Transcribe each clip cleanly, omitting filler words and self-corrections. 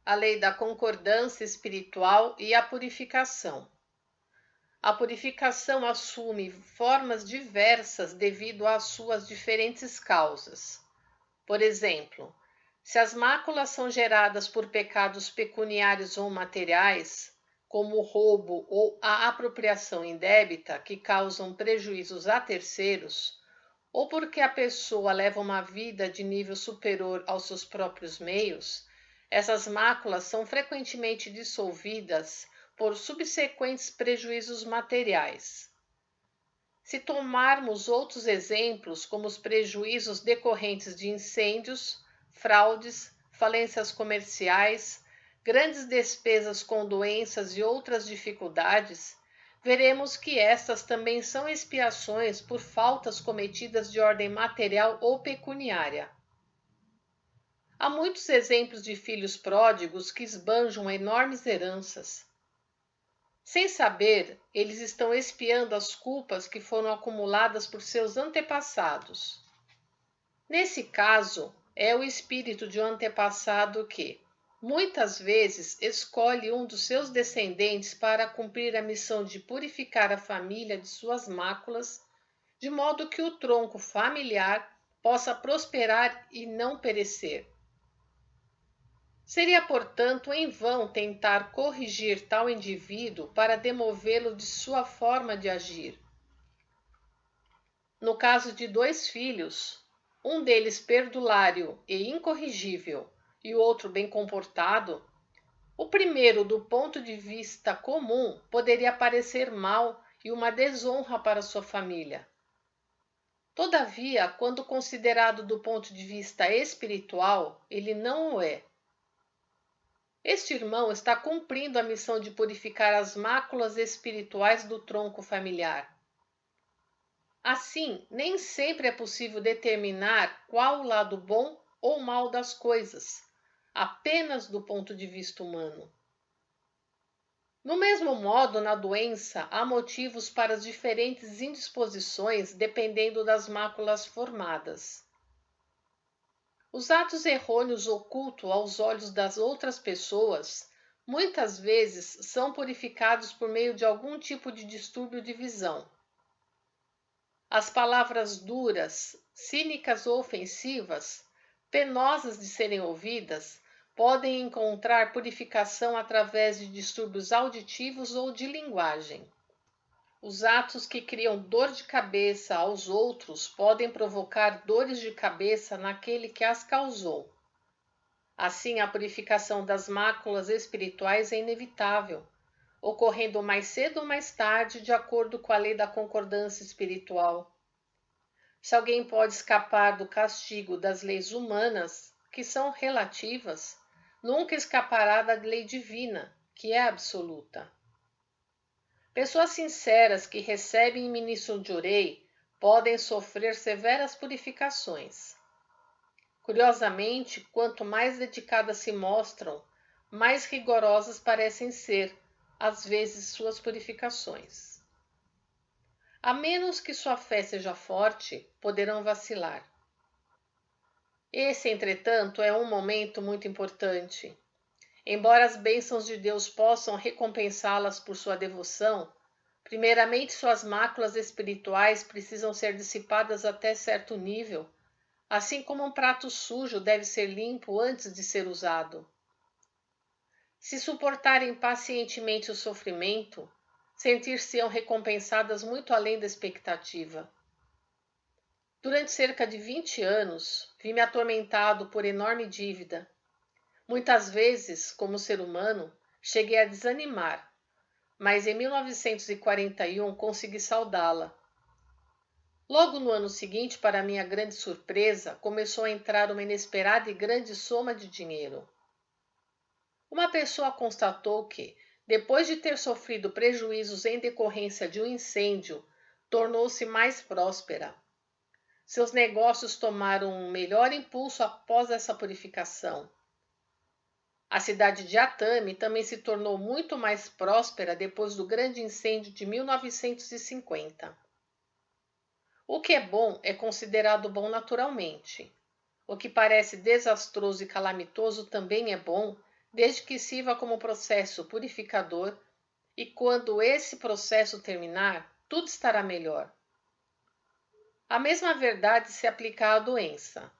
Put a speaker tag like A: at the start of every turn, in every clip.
A: a lei da concordância espiritual e a purificação. A purificação assume formas diversas devido às suas diferentes causas. Por exemplo, se as máculas são geradas por pecados pecuniários ou materiais, como o roubo ou a apropriação indébita, que causam prejuízos a terceiros, ou porque a pessoa leva uma vida de nível superior aos seus próprios meios, essas máculas são frequentemente dissolvidas por subsequentes prejuízos materiais. Se tomarmos outros exemplos, como os prejuízos decorrentes de incêndios, fraudes, falências comerciais, grandes despesas com doenças e outras dificuldades, veremos que estas também são expiações por faltas cometidas de ordem material ou pecuniária. Há muitos exemplos de filhos pródigos que esbanjam enormes heranças. Sem saber, eles estão expiando as culpas que foram acumuladas por seus antepassados. Nesse caso, é o espírito de um antepassado que, muitas vezes, escolhe um dos seus descendentes para cumprir a missão de purificar a família de suas máculas, de modo que o tronco familiar possa prosperar e não perecer. Seria, portanto, em vão tentar corrigir tal indivíduo para demovê-lo de sua forma de agir. No caso de dois filhos, um deles perdulário e incorrigível e o outro bem comportado, o primeiro, do ponto de vista comum, poderia parecer mal e uma desonra para sua família. Todavia, quando considerado do ponto de vista espiritual, ele não o é. Este irmão está cumprindo a missão de purificar as máculas espirituais do tronco familiar. Assim, nem sempre é possível determinar qual o lado bom ou mal das coisas, apenas do ponto de vista humano. Do mesmo modo, na doença, há motivos para as diferentes indisposições dependendo das máculas formadas. Os atos errôneos ocultos aos olhos das outras pessoas muitas vezes são purificados por meio de algum tipo de distúrbio de visão. As palavras duras, cínicas ou ofensivas, penosas de serem ouvidas, podem encontrar purificação através de distúrbios auditivos ou de linguagem. Os atos que criam dor de cabeça aos outros podem provocar dores de cabeça naquele que as causou. Assim, a purificação das máculas espirituais é inevitável, ocorrendo mais cedo ou mais tarde, de acordo com a lei da concordância espiritual. Se alguém pode escapar do castigo das leis humanas, que são relativas, nunca escapará da lei divina, que é absoluta. Pessoas sinceras que recebem ministro de orei podem sofrer severas purificações. Curiosamente, quanto mais dedicadas se mostram, mais rigorosas parecem ser, às vezes, suas purificações. A menos que sua fé seja forte, poderão vacilar. Esse, entretanto, é um momento muito importante. Embora as bênçãos de Deus possam recompensá-las por sua devoção, primeiramente suas máculas espirituais precisam ser dissipadas até certo nível, assim como um prato sujo deve ser limpo antes de ser usado. Se suportarem pacientemente o sofrimento, sentir-se-ão recompensadas muito além da expectativa. Durante cerca de 20 anos, vi-me atormentado por enorme dívida. Muitas vezes, como ser humano, cheguei a desanimar, mas em 1941 consegui saldá-la. Logo no ano seguinte, para minha grande surpresa, começou a entrar uma inesperada e grande soma de dinheiro. Uma pessoa constatou que, depois de ter sofrido prejuízos em decorrência de um incêndio, tornou-se mais próspera. Seus negócios tomaram um melhor impulso após essa purificação. A cidade de Atami também se tornou muito mais próspera depois do grande incêndio de 1950. O que é bom é considerado bom naturalmente. O que parece desastroso e calamitoso também é bom, desde que sirva como processo purificador, e quando esse processo terminar, tudo estará melhor. A mesma verdade se aplica à doença.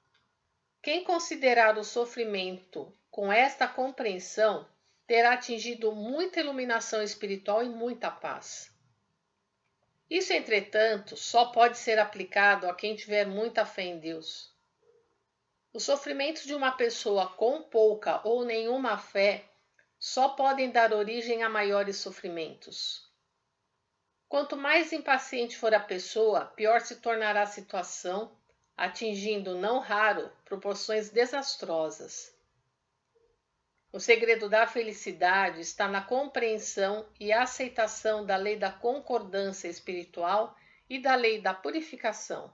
A: Quem considerar o sofrimento com esta compreensão terá atingido muita iluminação espiritual e muita paz. Isso, entretanto, só pode ser aplicado a quem tiver muita fé em Deus. Os sofrimentos de uma pessoa com pouca ou nenhuma fé só podem dar origem a maiores sofrimentos. Quanto mais impaciente for a pessoa, pior se tornará a situação, atingindo, não raro, proporções desastrosas. O segredo da felicidade está na compreensão e aceitação da lei da concordância espiritual e da lei da purificação.